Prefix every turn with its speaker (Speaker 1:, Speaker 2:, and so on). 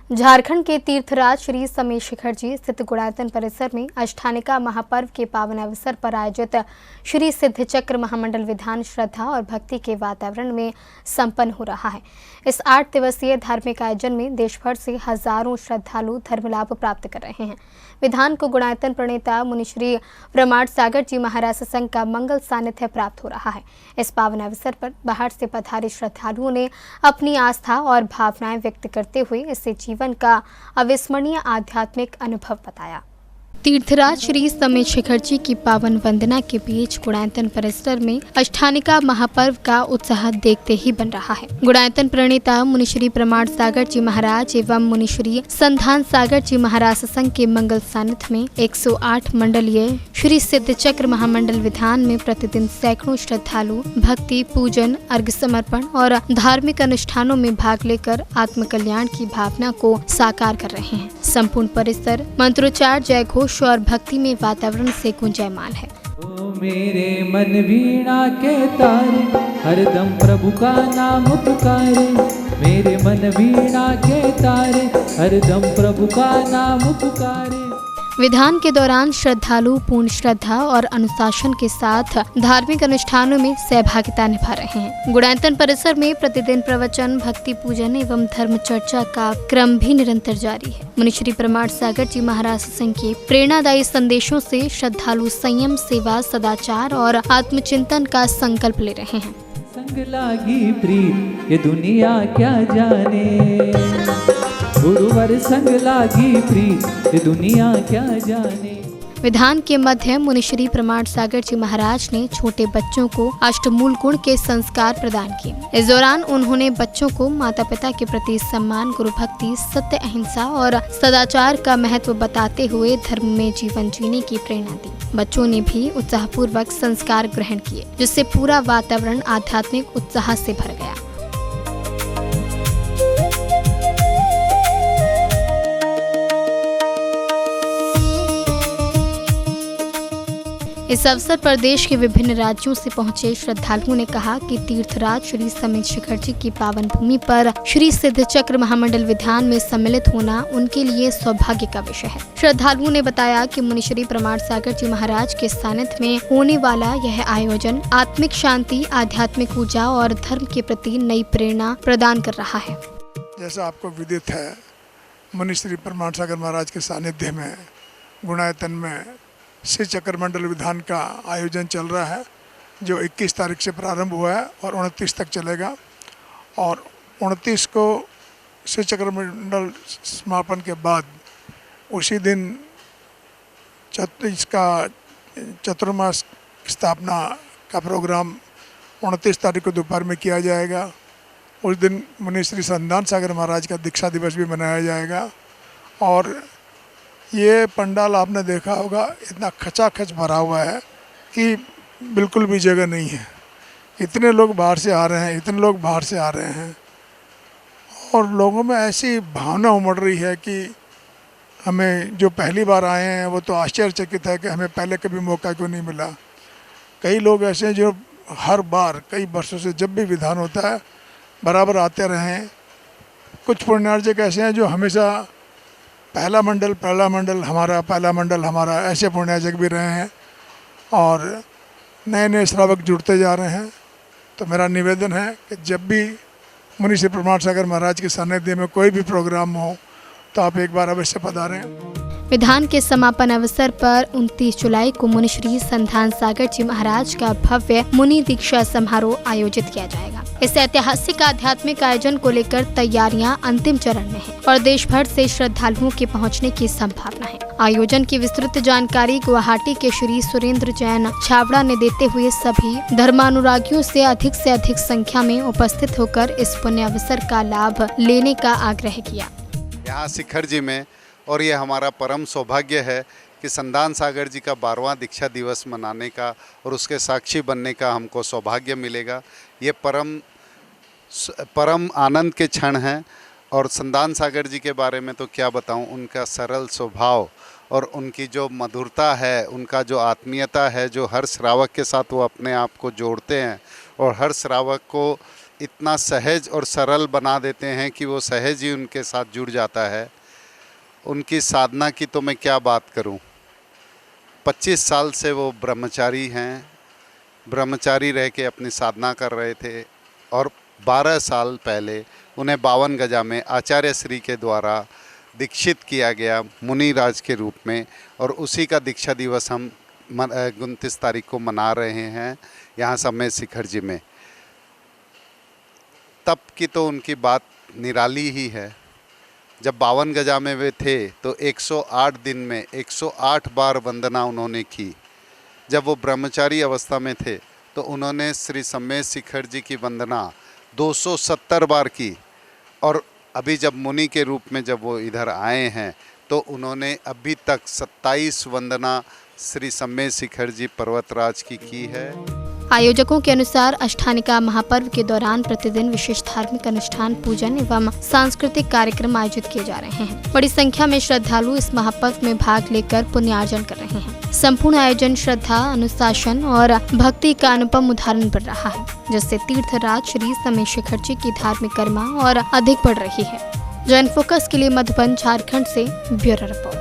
Speaker 1: झारखंड के तीर्थराज श्री समेत शिखर जी स्थित गुणायतन परिसर में अष्टानिका महापर्व के पावन अवसर पर आयोजित श्री सिद्ध चक्र महामंडल विधान श्रद्धा और भक्ति के वातावरण में संपन्न हो रहा है। इस 8 दिवसीय धार्मिक आयोजन में देश भर से हजारों श्रद्धालु धर्म लाभ प्राप्त कर रहे हैं। विधान को गुणायतन प्रणेता मुनिश्री प्रमाण सागर जी महाराज संघ का मंगल सानिध्य प्राप्त हो रहा है। इस पावन अवसर पर बाहर से पधारे श्रद्धालुओं ने अपनी आस्था और भावनाएं व्यक्त करते हुए इससे जीवन का अविस्मरणीय आध्यात्मिक अनुभव बताया। तीर्थराज श्री समेत शिखर जी की पावन वंदना के बीच गुणायतन परिसर में अष्टानिका महापर्व का उत्साह देखते ही बन रहा है। गुणायतन प्रणेता मुनिश्री प्रमाण सागर जी महाराज एवं मुनिश्री संधान सागर जी महाराज संघ के मंगल सानिध्य में 108 मंडलीय श्री सिद्ध चक्र महामंडल विधान में प्रतिदिन सैकड़ों श्रद्धालु भक्ति, पूजन, अर्घ्य समर्पण और धार्मिक अनुष्ठानों में भाग लेकर आत्म कल्याण की भावना को साकार कर रहे हैं। संपूर्ण परिसर मंत्रोच्चार, जय घोष और भक्ति में वातावरण से गुंजायमान है।
Speaker 2: ओ मेरे मन वीणा के तारे, हरदम प्रभु का नाम पुकारे। मेरे मन वीणा के तारे, हरदम प्रभु का नाम पुकारे।
Speaker 1: विधान के दौरान श्रद्धालु पूर्ण श्रद्धा और अनुशासन के साथ धार्मिक अनुष्ठानों में सहभागिता निभा रहे हैं। गुणायतन परिसर में प्रतिदिन प्रवचन, भक्ति, पूजन एवं धर्म चर्चा का क्रम भी निरंतर जारी है। मुनिश्री प्रमाण सागर जी महाराज संघ के प्रेरणादायी संदेशों से श्रद्धालु संयम, सेवा, सदाचार और आत्मचिंतन का संकल्प ले रहे हैं।
Speaker 2: संग लागी प्रीत ये दुनिया क्या जाने, गुरुवर संग लागी प्रीत ये दुनिया क्या जाने।
Speaker 1: विधान के मध्य मुनिश्री प्रमाण सागर जी महाराज ने छोटे बच्चों को अष्टमूल गुण के संस्कार प्रदान किए। इस दौरान उन्होंने बच्चों को माता पिता के प्रति सम्मान, गुरु भक्ति, सत्य, अहिंसा और सदाचार का महत्व बताते हुए धर्म में जीवन जीने की प्रेरणा दी। बच्चों ने भी उत्साहपूर्वक संस्कार ग्रहण किए, जिससे पूरा वातावरण आध्यात्मिक उत्साह से भर गया। इस अवसर पर देश के विभिन्न राज्यों से पहुंचे श्रद्धालुओं ने कहा कि तीर्थराज श्री समेत शिखर जी की पावन भूमि पर श्री सिद्ध चक्र महामंडल विधान में सम्मिलित होना उनके लिए सौभाग्य का विषय है। श्रद्धालुओं ने बताया कि मुनिश्री प्रमाण सागर जी महाराज के सानिध्य में होने वाला यह आयोजन आत्मिक शांति, आध्यात्मिक ऊर्जा और धर्म के प्रति नई प्रेरणा प्रदान कर रहा है।
Speaker 3: जैसा आपको विदित है, मुनिश्री प्रमाण सागर महाराज के सानिध्य में गुणायतन में श्री चक्र मंडल विधान का आयोजन चल रहा है, जो 21 तारीख से प्रारंभ हुआ है और 29 तक चलेगा। और 29 को श्री चक्र मंडल समापन के बाद उसी दिन इसका चतुर्मास स्थापना का प्रोग्राम 29 तारीख को दोपहर में किया जाएगा। उस दिन मुनिश्री संधान सागर महाराज का दीक्षा दिवस भी मनाया जाएगा। और ये पंडाल आपने देखा होगा, इतना खचाखच भरा हुआ है कि बिल्कुल भी जगह नहीं है। इतने लोग बाहर से आ रहे हैं, इतने लोग बाहर से आ रहे हैं और लोगों में ऐसी भावना उमड़ रही है कि हमें जो पहली बार आए हैं वो तो आश्चर्यचकित है कि हमें पहले कभी मौका क्यों नहीं मिला। कई लोग ऐसे हैं जो हर बार कई वर्षों से जब भी विधान होता है बराबर आते रहे हैं। कुछ पुण्यार्जक ऐसे हैं जो हमेशा पहला मंडल हमारा ऐसे पुण्यार्जक भी रहे हैं और नए नए श्रावक जुड़ते जा रहे हैं। तो मेरा निवेदन है कि जब भी मुनिश्री प्रमाण सागर महाराज के सानिध्य में कोई भी प्रोग्राम हो तो आप एक बार अवश्य पधारें।
Speaker 1: विधान के समापन अवसर पर 29 जुलाई को मुनिश्री संधान सागर जी महाराज का भव्य मुनि दीक्षा समारोह आयोजित किया जाएगा। इस ऐतिहासिक आध्यात्मिक आयोजन को लेकर तैयारियां अंतिम चरण में हैं और देश भर से श्रद्धालुओं के पहुंचने की संभावना है। आयोजन की विस्तृत जानकारी गुवाहाटी के श्री सुरेंद्र जैन छाबड़ा ने देते हुए सभी धर्मानुरागियों से अधिक संख्या में उपस्थित होकर इस पुण्य अवसर का लाभ लेने का आग्रह किया।
Speaker 4: यहाँ शिखर जी में और ये हमारा परम सौभाग्य है कि संधान सागर जी का 12वां दीक्षा दिवस मनाने का और उसके साक्षी बनने का हमको सौभाग्य मिलेगा। ये परम आनंद के क्षण हैं। और संधान सागर जी के बारे में तो क्या बताऊं, उनका सरल स्वभाव और उनकी जो मधुरता है, उनका जो आत्मीयता है, जो हर श्रावक के साथ वो अपने आप को जोड़ते हैं और हर श्रावक को इतना सहज और सरल बना देते हैं कि वो सहज ही उनके साथ जुड़ जाता है। उनकी साधना की तो मैं क्या बात करूं। 25 साल से वो ब्रह्मचारी हैं, ब्रह्मचारी रह के अपनी साधना कर रहे थे और 12 साल पहले उन्हें 52 गजा में आचार्य श्री के द्वारा दीक्षित किया गया मुनिराज के रूप में, और उसी का दीक्षा दिवस हम 29 तारीख को मना रहे हैं यहाँ समय शिखर जी में। तब की तो उनकी बात निराली ही है। जब 52 गजा में वे थे तो 108 दिन में 108 बार वंदना उन्होंने की। जब वो ब्रह्मचारी अवस्था में थे तो उन्होंने श्री समय शिखर जी की वंदना 270 बार की, और अभी जब मुनि के रूप में जब वो इधर आए हैं तो उन्होंने अभी तक 27 वंदना श्री समय शिखर जी पर्वतराज की है।
Speaker 1: आयोजकों के अनुसार अष्टानिका महापर्व के दौरान प्रतिदिन विशेष धार्मिक अनुष्ठान, पूजन एवं सांस्कृतिक कार्यक्रम आयोजित किए जा रहे हैं। बड़ी संख्या में श्रद्धालु इस महापर्व में भाग लेकर पुण्यार्जन कर रहे हैं। संपूर्ण आयोजन श्रद्धा, अनुशासन और भक्ति का अनुपम उदाहरण बन रहा है, जिससे तीर्थराज श्री समय शिखर जी की धार्मिक गरिमा और अधिक बढ़ रही है। जन फोकस के लिए मधुबन, झारखंड से ब्यूरो रिपोर्ट।